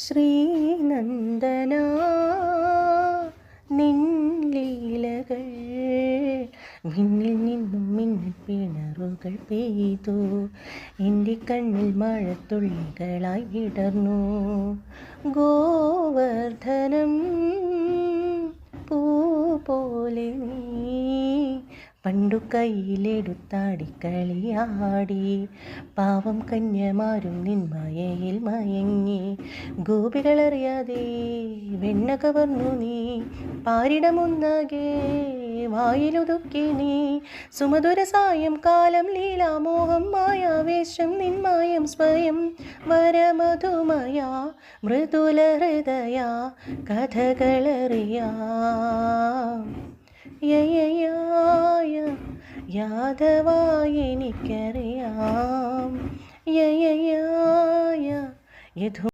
ശ്രീനന്ദന നിൻ ലീലകൾ മിന്നിൽ നിന്നും മിന്നിൽ പിണറുകൾ പെയ്തു എൻ്റെ കണ്ണിൽ മഴത്തുള്ളികളായി വിടർന്നു ഗോവർദ്ധനം പൂ പോലെ നീ പണ്ടു കയ്യിലെടുത്താടിക്കളിയാടി പാവം കന്യമാരും നിൻ മായയിൽ മയങ്ങി ഗോപികളറിയാതെ വെണ്ണ കവർന്നു നീ പാരിടമൊന്നാകെ വായിലൊതുക്കി നീ സുമധുര സായം കാലം ലീലാമോഹം മായാവേശം നിന്മായം സ്വയം വരമധുമയ മൃദുല ഹൃദയ കഥകളറിയാം യയയായ യാദവായി എനിക്കറിയാം യയയായ യഥു